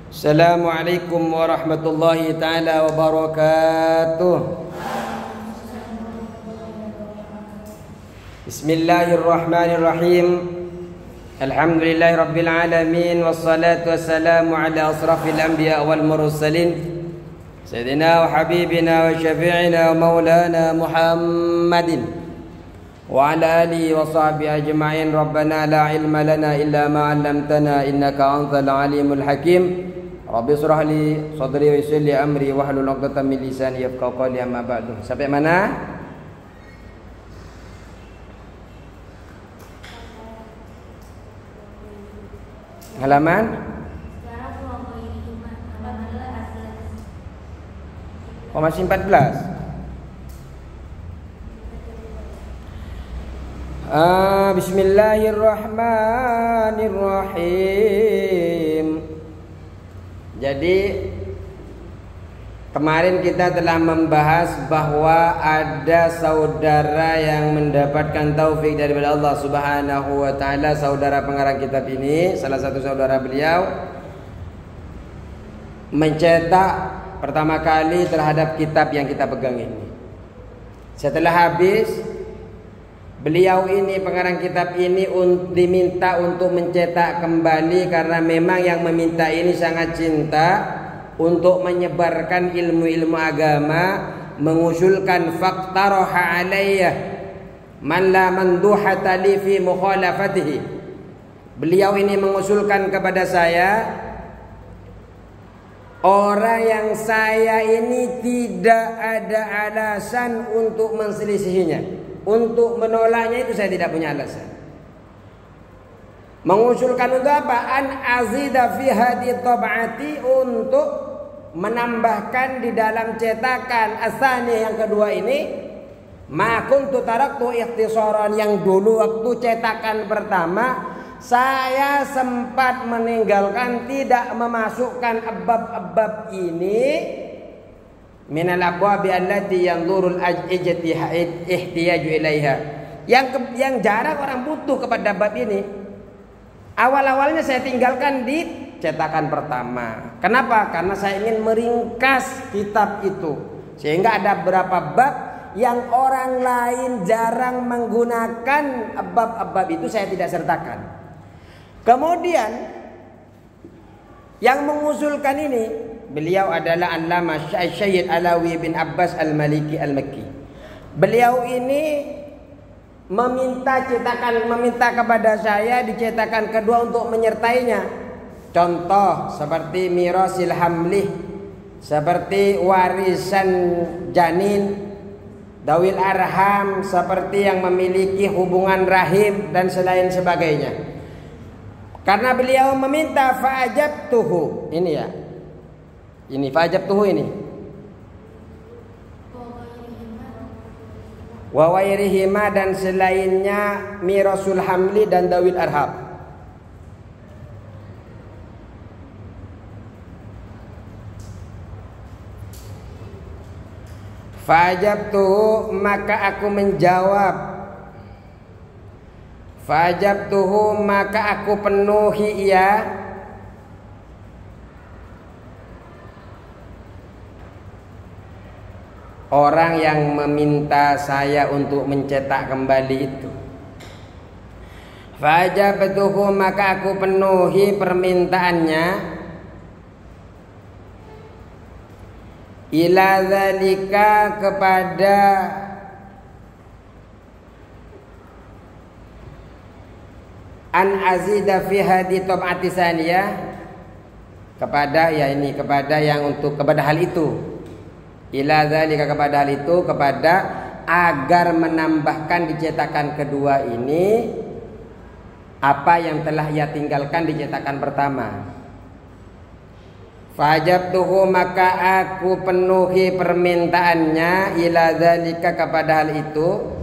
Assalamualaikum warahmatullahi taala wabarakatuh. Bismillahirrahmanirrahim. Alhamdulillahi rabbil alamin, wassalatu wassalamu ala asrafil anbiya wal mursalin, sayyidina wa habibina wa syafi'ina wa maulana Muhammadin wa ala alihi wa sahbihi ajma'in. Rabbana la ilma lana illa ma 'allamtana innaka antal alimul hakim. Rabbi shrah li sadri wa yassir li amri wahlul 'uqdatam min lisani yafqahu qawli, amma ba'du. Sampai mana? Halaman? Oh, masih 14. Bismillahirrahmanirrahim. Jadi kemarin kita telah membahas bahwa ada saudara yang mendapatkan taufik daripada Allah Subhanahu wa taala. Saudara pengarang kitab ini, salah satu saudara beliau, mencetak pertama kali terhadap kitab yang kita pegang ini. Setelah habis, beliau ini, pengarang kitab ini, diminta untuk mencetak kembali karena memang yang meminta ini sangat cinta untuk menyebarkan ilmu-ilmu agama, mengusulkan faqtaraha alayya man la manduhata li fi mukhalafatihi. Beliau ini mengusulkan kepada saya, orang yang saya ini tidak ada alasan untuk menselisihinya, untuk menolaknya itu saya tidak punya alasan. Mengusulkan untuk apa? An azida fi hadi tab'ati, untuk menambahkan di dalam cetakan asani yang kedua ini, ma kuntu taraktu ikhtisaran, yang dulu waktu cetakan pertama saya sempat meninggalkan, tidak memasukkan abab-abab ini, minal abwabi allati yanzurul ihtiyaju ilaiha, yang jarang orang butuh kepada bab ini. Awal-awalnya saya tinggalkan di cetakan pertama. Kenapa? Karena saya ingin meringkas kitab itu, sehingga ada beberapa bab yang orang lain jarang menggunakan bab-bab itu, saya tidak sertakan. Kemudian yang mengusulkan ini, beliau adalah Allamah Syed Alawi bin Abbas Al-Maliki Al-Makki. Beliau ini meminta kepada saya di cetakan kedua untuk menyertainya. Contoh seperti mirasil hamlih, seperti warisan janin, dawil arham, seperti yang memiliki hubungan rahim dan selain sebagainya. Karena beliau meminta, fa'ajabtuhu, ini ya. Ini fa'ajabtuhu ini. Wa wairihima, dan selainnya mirasul hamli dan dawil arham. Fa'ajabtuhu, maka aku menjawab. Fa'ajabtuhu, maka aku penuhi ia. Orang yang meminta saya untuk mencetak kembali itu. Fa'ajabtuhu, maka aku penuhi permintaannya. Ila zalika, kepada an azida fi hadi tab'ati saniyah, kepada ya ini, kepada yang untuk, kepada hal itu. Ila zalika, kepada hal itu, kepada agar menambahkan di cetakan kedua ini apa yang telah ia tinggalkan di cetakan pertama. Fajabtuhu, maka aku penuhi permintaannya, ila zalika, kepada hal itu.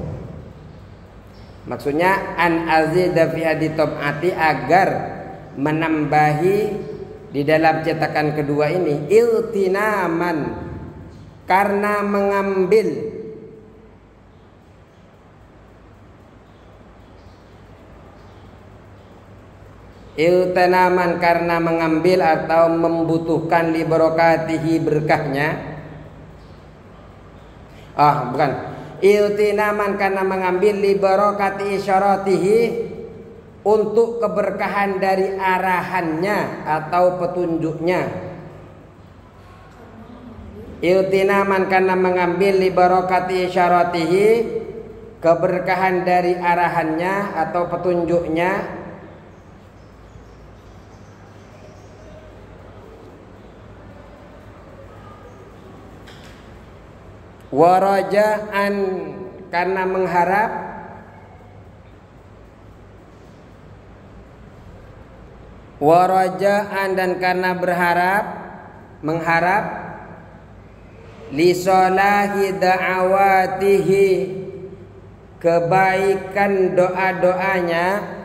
Maksudnya an azida fi hadi tab'ati, agar menambahi di dalam cetakan kedua ini, iltinaman, karena mengambil Iltinaman karena mengambil atau membutuhkan li barokatihi berkahnya. Bukan. Iltinaman karena mengambil li barokati isyaratihi untuk keberkahan dari arahannya atau petunjuknya. Iltinaman karena mengambil li barokati isyaratihi keberkahan dari arahannya atau petunjuknya. Warajaan karena mengharap. Warajaan dan karena mengharap li solahi da'awatihi kebaikan doa-doanya.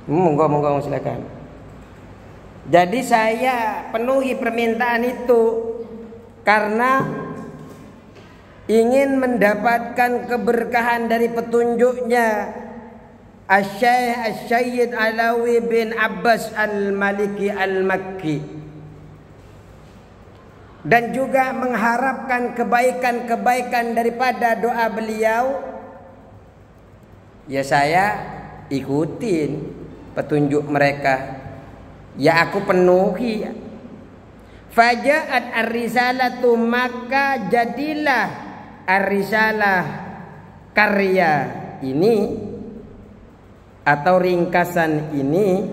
Monggo silakan. Jadi saya penuhi permintaan itu karena ingin mendapatkan keberkahan dari petunjuknya Asy-Syaikh Alawi bin Abbas Al-Maliki Al-Makki, dan juga mengharapkan kebaikan-kebaikan daripada doa beliau. Ya saya ikutin petunjuk mereka, ya aku penuhi. Faja'at ar-risalatu, maka jadilah ar-risalah karya ini atau ringkasan ini.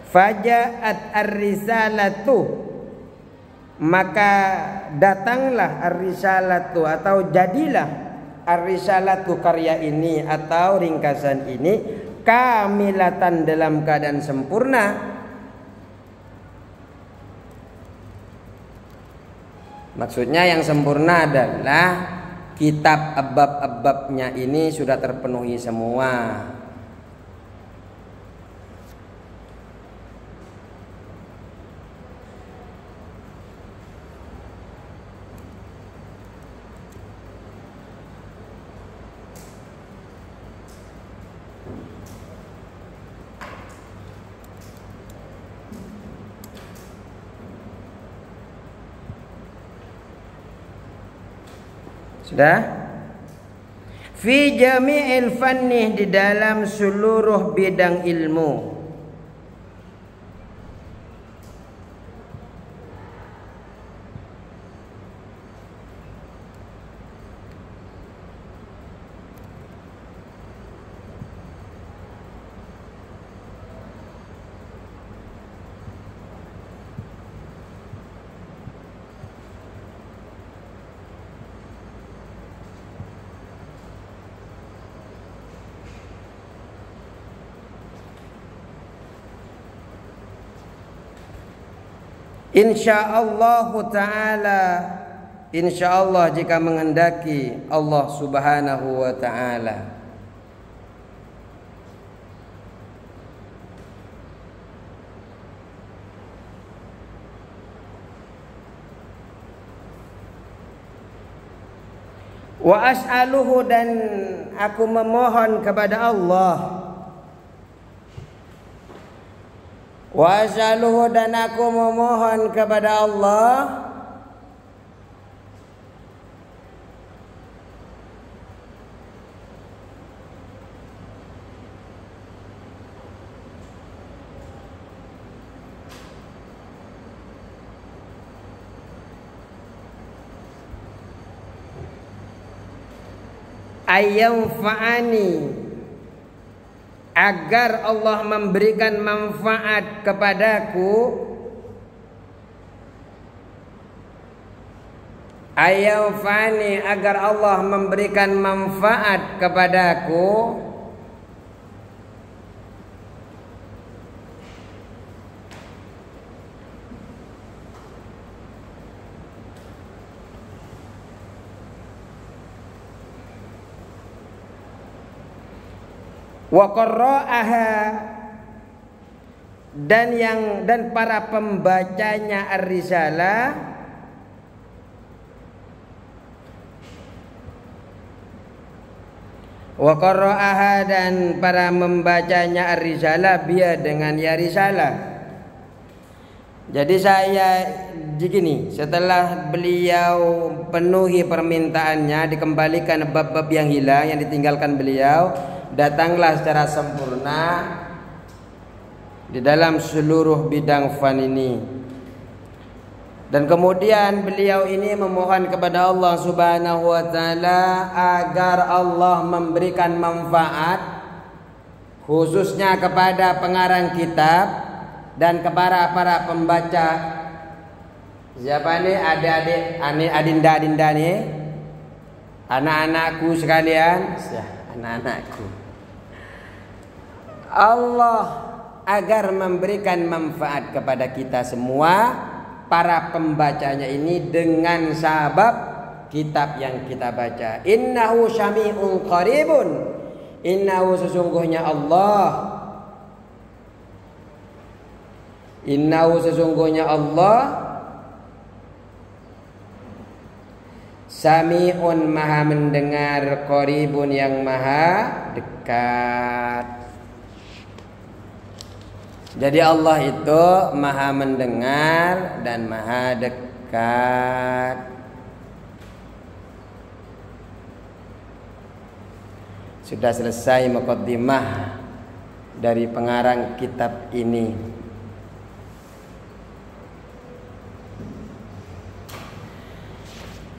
Faja'at ar-risalatu, maka datanglah ar-risalatu atau jadilah ar-risalatu karya ini atau ringkasan ini kamilatan dalam keadaan sempurna. Maksudnya yang sempurna adalah kitab abab-ababnya ini sudah terpenuhi semua. Sudah? Fi jami'il fanni, di dalam seluruh bidang ilmu. Insyaallah ta'ala, insyaallah jika menghendaki Allah subhanahu wa ta'ala. Wa as'aluhu, dan aku memohon kepada Allah. Wa as'aluhu, dan aku memohon kepada Allah ayyamfa'ani, agar Allah memberikan manfaat kepadaku. Ayyamfa'ani, agar Allah memberikan manfaat kepadaku. wa qarra'aha, dan para pembacanya ar-risalah wa qarra'aha, dan para membacanya ar-risalah biya dengan ya risalah. Jadi saya begini, setelah beliau penuhi permintaannya, dikembalikan bab-bab yang hilang yang ditinggalkan beliau, datanglah secara sempurna di dalam seluruh bidang fan ini. Dan kemudian beliau ini memohon kepada Allah Subhanahu wa taala agar Allah memberikan manfaat khususnya kepada pengarang kitab dan kepada para pembaca. Siapa nih adik-adik, adinda-adinda nih, anak-anakku sekalian, anak-anakku. Allah agar memberikan manfaat kepada kita semua, para pembacanya ini, dengan sabab kitab yang kita baca. Innahu syami'un qaribun, innahu sesungguhnya Allah, innahu sesungguhnya Allah, sami'un maha mendengar, qaribun yang maha dekat. Jadi Allah itu maha mendengar dan maha dekat. Sudah selesai muqaddimah dari pengarang kitab ini.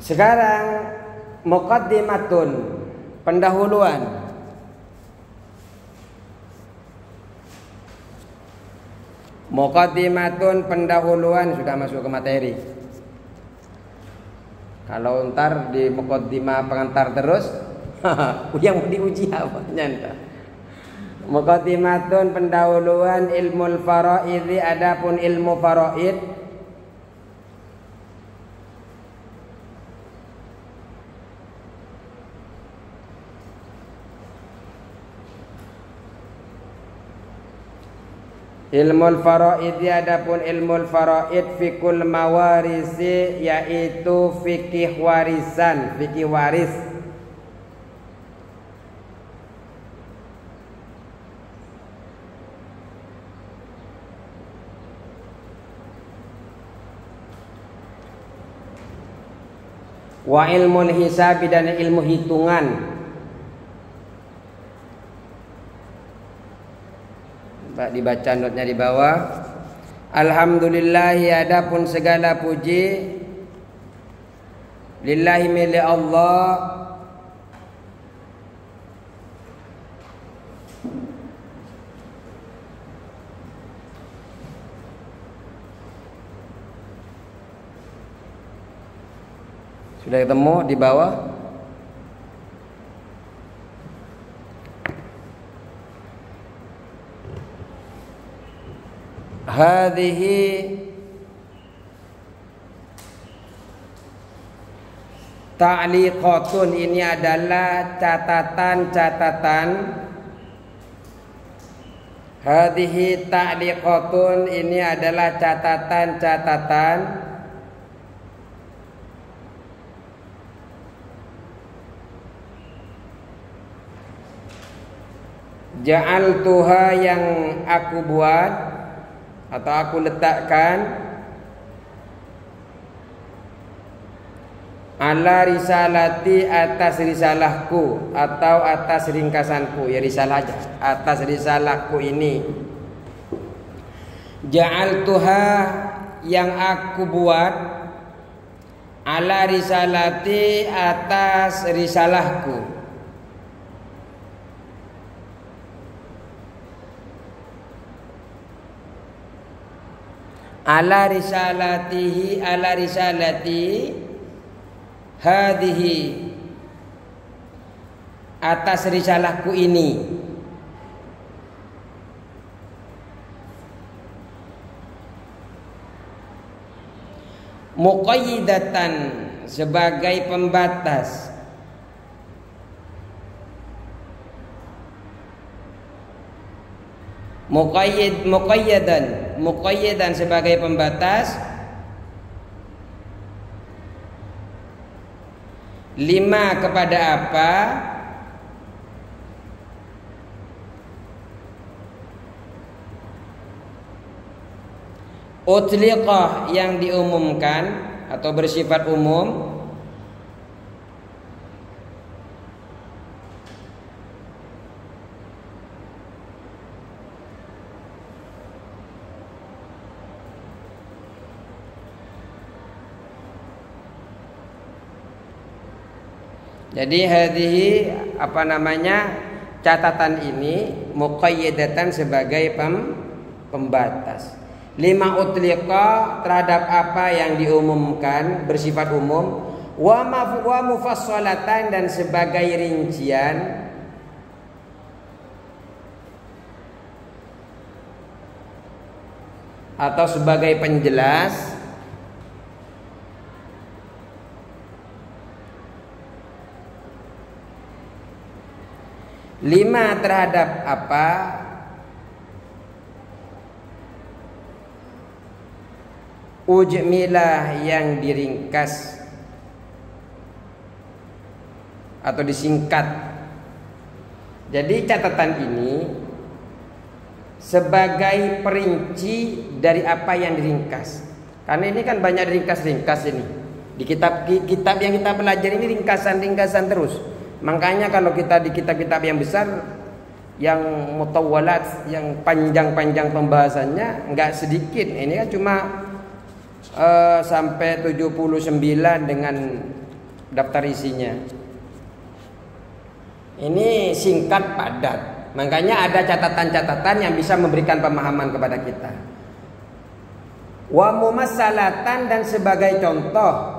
Sekarang muqaddimatun, pendahuluan. Muqaddimatun, pendahuluan, sudah masuk ke materi. Kalau ntar di muqaddimah pengantar terus, yang mau diuji apa? Nyanta. Muqaddimatun, pendahuluan ilmu faraid, adapun ilmu faraid. Ilmu faraid, adapun ilmu faraid fikul mawarisi, yaitu fikih warisan, fikih waris. Wa ilmu hisab, dan ilmu hitungan. Dibaca notnya di bawah. Alhamdulillahi, adapun segala puji, lillahi milik Allah, sudah ketemu di bawah. Hadhihi ta'liqatun, ini adalah catatan-catatan. Hadhihi ta'liqatun, ini adalah catatan-catatan. Ja'altuha, yang aku buat atau aku letakkan, ala risalati, atas risalahku atau atas ringkasanku, ya risalah aja, atas risalahku ini. Ja'altuha, yang aku buat, ala risalati, atas risalahku. Ala risalatihi, ala risalati hadhihi, atas risalahku ini. Muqayyidatan, sebagai pembatas. Muqayyadan sebagai pembatas. 5 kepada apa? Utliqah yang diumumkan atau bersifat umum. Jadi hadhihi catatan ini muqayyadatan sebagai pembatas. 5 utliqa terhadap apa yang diumumkan bersifat umum, wa mufassalatan dan sebagai rincian, atau sebagai penjelas. Lima terhadap apa? Ujmilah yang diringkas atau disingkat. Jadi catatan ini sebagai perinci dari apa yang diringkas. Karena ini kan banyak ringkas-ringkas ini. Di kitab yang kita pelajari ini ringkasan-ringkasan terus. Makanya kalau kita di kitab-kitab yang besar, yang mutawwalat, yang panjang-panjang pembahasannya enggak sedikit. Ini kan cuma sampai 79 dengan daftar isinya. Ini singkat padat. Makanya ada catatan-catatan yang bisa memberikan pemahaman kepada kita. Wa mumassalatan dan sebagai contoh.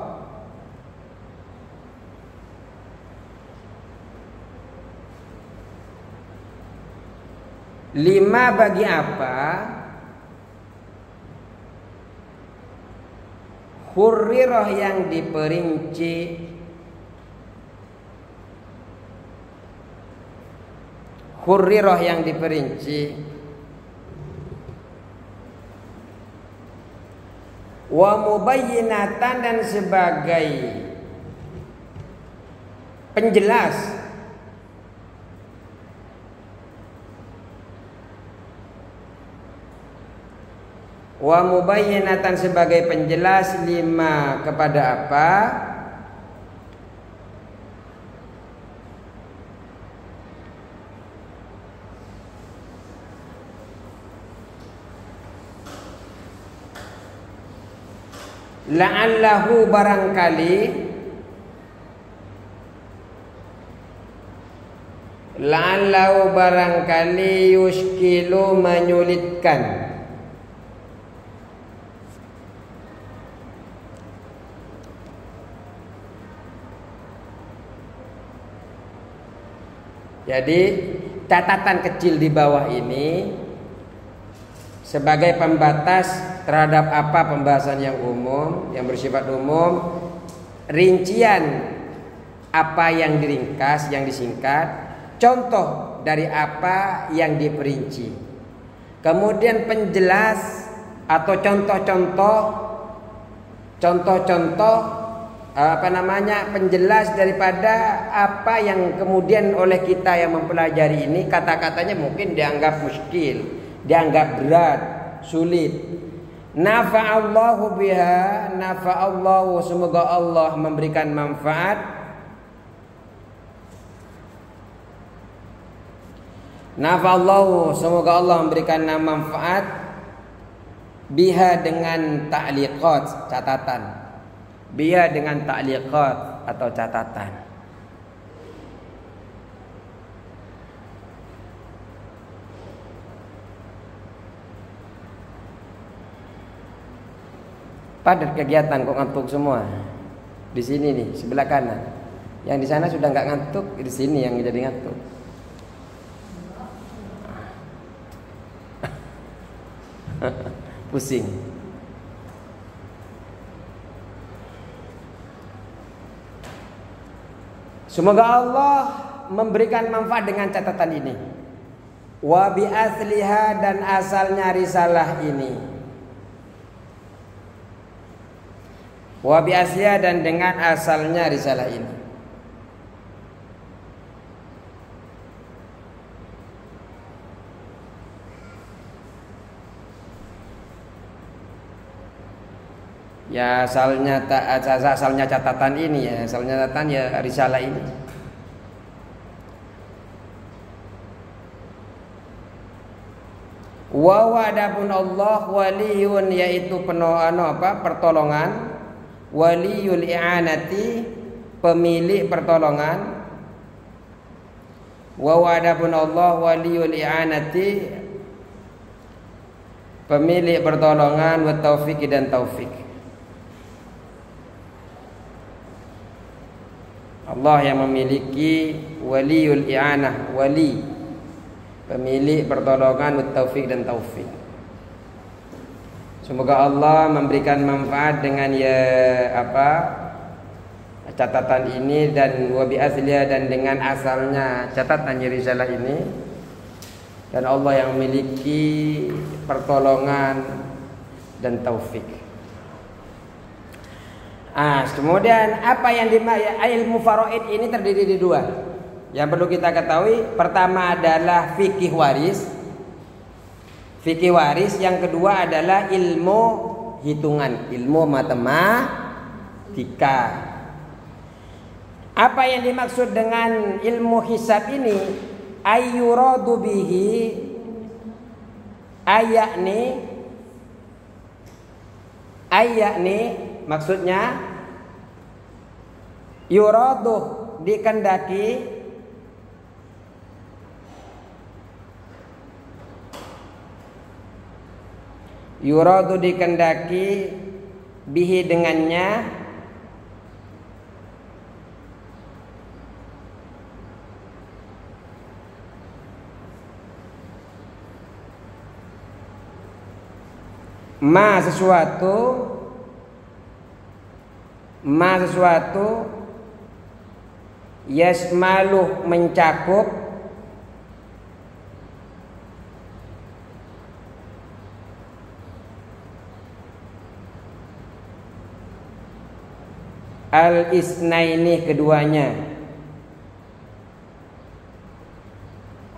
5 bagi apa? Hurrirah yang diperinci, hurrirah yang diperinci, wa mubayyinatan dan sebagai penjelas. Wa mubayyinatan sebagai penjelas. 5 kepada apa? La'allahu barangkali, la'allahu barangkali yushkilu menyulitkan. Jadi catatan kecil di bawah ini sebagai pembatas terhadap apa pembahasan yang umum, yang bersifat umum, rincian apa yang diringkas, yang disingkat, contoh dari apa yang diperinci, kemudian penjelas atau contoh-contoh penjelas daripada apa yang kemudian oleh kita yang mempelajari ini kata-katanya mungkin dianggap muskil, dianggap berat, sulit. Nafa'allahu biha, nafa'allahu, semoga Allah memberikan manfaat. Nafa'allahu, semoga Allah memberikan manfaat. Biha dengan ta'liqat, catatan. Biha dengan ta'liqat atau catatan. Padat kegiatan kok ngantuk semua. Di sini nih sebelah kanan. Yang di sana sudah nggak ngantuk, di sini yang jadi ngantuk. Pusing. Semoga Allah memberikan manfaat dengan catatan ini. wa bi asliha dan asalnya risalah ini, wa bi asliha dan dengan asalnya risalah ini. Ya asalnya catatan ini ya, asalnya catatan ya risalah ini. Wa adapun Allah waliyun yaitu pertolongan, waliyul i'anati pemilik pertolongan. Wa adapun Allah waliyul i'anati pemilik pertolongan, wa taufiq dan taufik. Allah yang memiliki waliyul i'anah, wali pemilik pertolongan, taufik dan taufik. Semoga Allah memberikan manfaat dengan catatan ini dan wabi asliya dan dengan asalnya catatan risalah ini, dan Allah yang memiliki pertolongan dan taufik. Kemudian apa yang ilmu faraid ini terdiri di dua. Yang perlu kita ketahui, pertama adalah fikih waris. Fikih waris, yang kedua adalah ilmu hitungan, ilmu matematika. Apa yang dimaksud dengan ilmu hisab ini? Ayyuradu bihi ayakni maksudnya yuradu dikendaki bihi dengannya ma sesuatu yasmalu mencakup al-isnaini keduanya.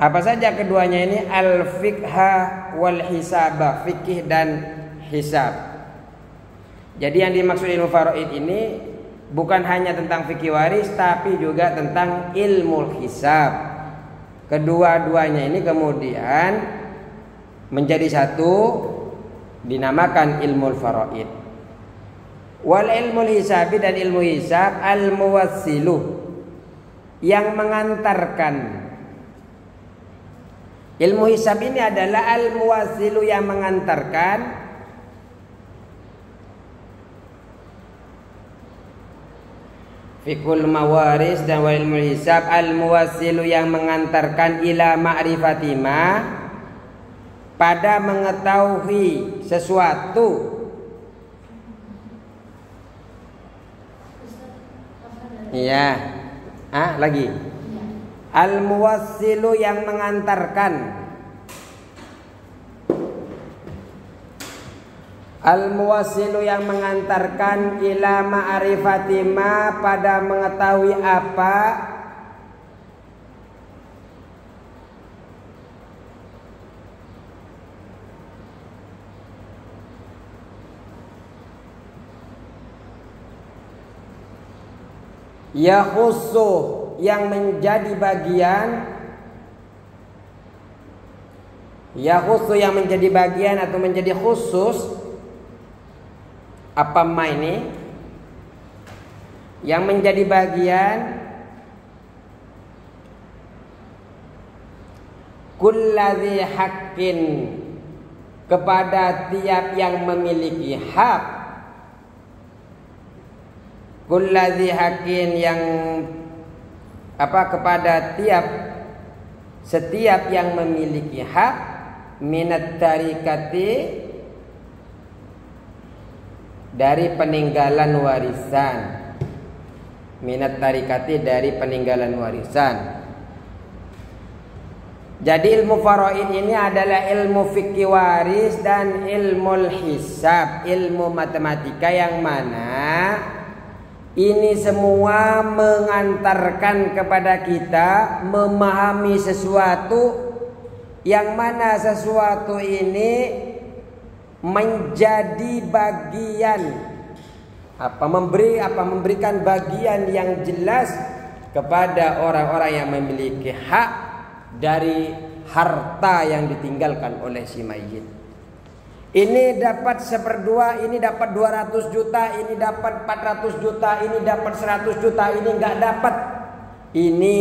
Apa saja keduanya ini? Al-fiqha wal hisaba, fikih dan hisab. Jadi yang dimaksud ilmu faraid ini bukan hanya tentang fikih waris, tapi juga tentang ilmu hisab. Kedua-duanya ini kemudian menjadi satu, dinamakan ilmu faraid. Wal ilmu hisabi dan ilmu hisab al-muwassilu yang mengantarkan. Ilmu hisab ini adalah al-muwassilu yang mengantarkan fikul mawaris, dan wal ilmu hisab al-muwassilu yang mengantarkan ila ma'rifatima pada mengetahui sesuatu. Iya. Lagi. Al-muwassilu yang mengantarkan. Al-muwassilu yang mengantarkan ila ma'rifati ma pada mengetahui apa yakhussu yang menjadi bagian, yakhussu yang menjadi bagian atau menjadi khusus. Apa ma ini? Yang menjadi bagian kulladzi haqqin kepada tiap yang memiliki hak. Kulladzi haqqin yang kepada setiap yang memiliki hak minat tarikati dari peninggalan warisan, minat tarikati dari peninggalan warisan. Jadi ilmu faraid ini adalah ilmu fikih waris dan ilmu hisab, ilmu matematika yang mana ini semua mengantarkan kepada kita memahami sesuatu yang mana sesuatu ini menjadi bagian memberikan bagian yang jelas kepada orang-orang yang memiliki hak dari harta yang ditinggalkan oleh si mayit. Ini dapat 1/2, ini dapat 200 juta, ini dapat 400 juta, ini dapat 100 juta, ini enggak dapat. Ini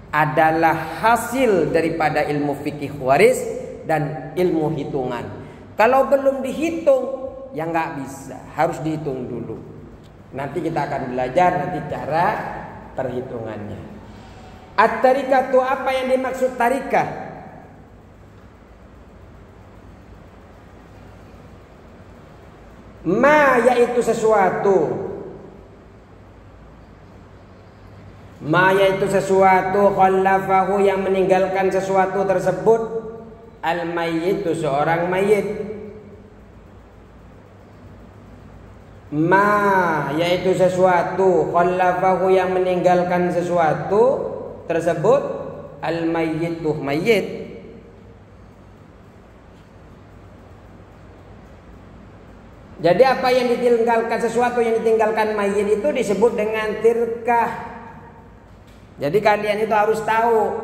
adalah hasil daripada ilmu fikih waris dan ilmu hitungan. Kalau belum dihitung, ya enggak bisa, harus dihitung dulu. Nanti kita akan belajar nanti cara perhitungannya. At-tarikah itu apa yang dimaksud tarikah? Ma yaitu sesuatu. Ma yaitu sesuatu khallafahu yang meninggalkan sesuatu tersebut al-mayyitu seorang mayit. Ma yaitu sesuatu khallafahu yang meninggalkan sesuatu tersebut al-mayyitu mayit. Jadi apa yang ditinggalkan, sesuatu yang ditinggalkan mayit itu disebut dengan tirkah. Jadi kalian itu harus tahu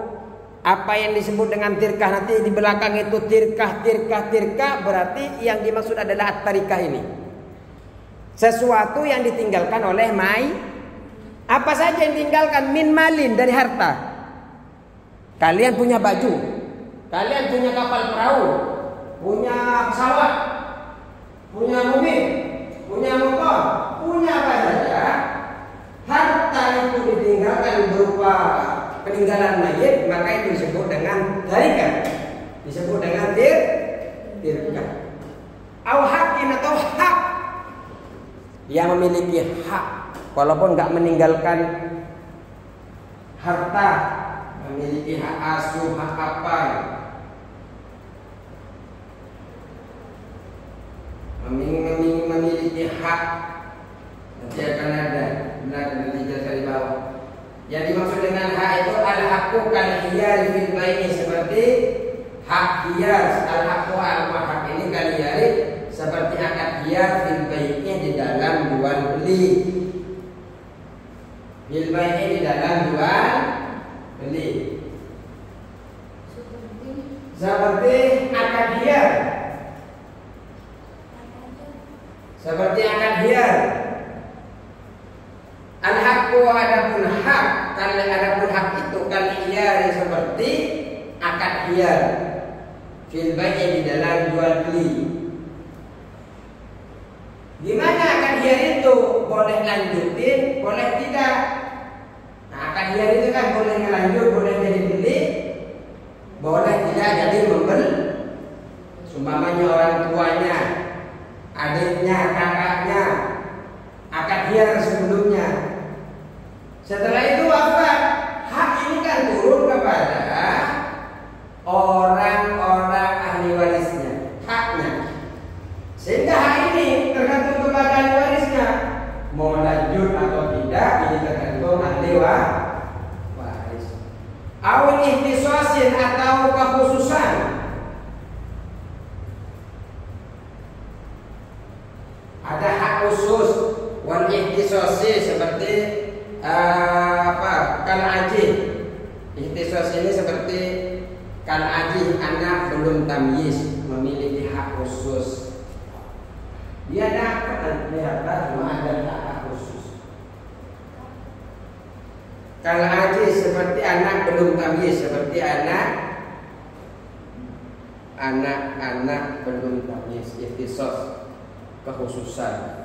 apa yang disebut dengan tirkah. Nanti di belakang itu tirkah berarti yang dimaksud adalah at-tarikah ini. Sesuatu yang ditinggalkan oleh mayit. Apa saja yang ditinggalkan? Min malin, dari harta. Kalian punya baju, kalian punya kapal perahu, punya pesawat, punya mobil, punya motor, punya apa saja. Harta itu ditinggalkan berupa peninggalan mayit, maka itu disebut dengan tarikah, disebut dengan tirkah. Au hakin atau hak, yang memiliki hak. Walaupun nggak meninggalkan harta, memiliki hak asuh, hak apa, memiliki hak. Nanti akan ada nanti di bawah. Yang dimaksud dengan hak itu al-haqqu kal-hiyar fil bai'i, seperti hak hiyar. Al-haqqu al-haq ini kal-hiyar seperti akad hiyar fil bai'i di dalam jual beli. Bilbai'i di dalam jual beli. Seperti akad hiyar. Seperti akad hiyar. Al-haqqu adapun hak, kalau adapun hak itu kal hiyar seperti akad hiyar. Bilbai'i di dalam jual beli. Gimana akad hiyar itu? Boleh lanjutin, boleh tidak. Nah, akad hiyar itu kan boleh lanjut, boleh jadi beli, boleh tidak jadi membeli. Sumpamanya orang tuanya, adiknya, kakaknya, akad hiyar sebelumnya. Setelah itu apa? Hak ini kan turun kepada orang-orang ahli warisnya, haknya. Sehingga hak ini tergantung kepada ahli warisnya. Mau lanjut atau tidak, ini tergantung ahli waris. Awal ihtisasin atau kekhususan. Ada hak khusus, wal ihtisasi seperti kal ajih. Ihtisas ini seperti kal ajih, anak belum tamyiz, memiliki hak khusus. Dia dapat harta, cuma ada hak khusus. Kalau haji seperti anak belum tamyiz, seperti anak belum tamyiz, ihtisas, kekhususan.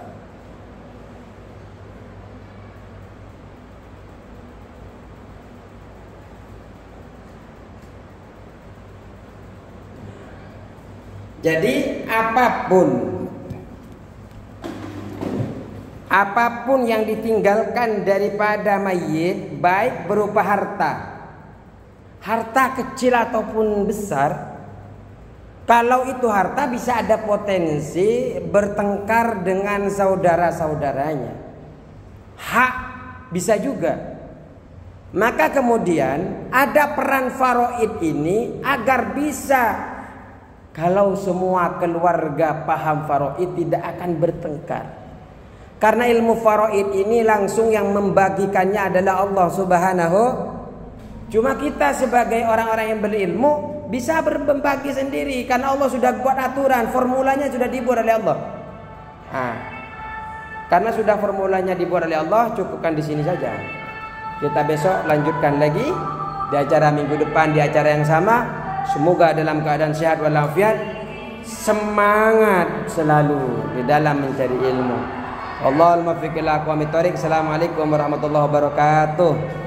Jadi apapun yang ditinggalkan daripada mayit, baik berupa harta, harta kecil ataupun besar, kalau itu harta bisa ada potensi bertengkar dengan saudara-saudaranya. Hak bisa juga. Maka kemudian ada peran faraid ini agar bisa, kalau semua keluarga paham faraid, tidak akan bertengkar. Karena ilmu faraid ini langsung yang membagikannya adalah Allah Subhanahu. Cuma kita sebagai orang-orang yang berilmu bisa berbagi sendiri karena Allah sudah buat aturan, formulanya sudah dibuat oleh Allah. Karena sudah formulanya dibuat oleh Allah, cukupkan di sini saja. Kita besok lanjutkan lagi di acara minggu depan di acara yang sama. Semoga dalam keadaan sehat walafiat, semangat selalu di dalam mencari ilmu. Allahumma fiqhil aqwamit thoriq. Assalamualaikum warahmatullahi wabarakatuh.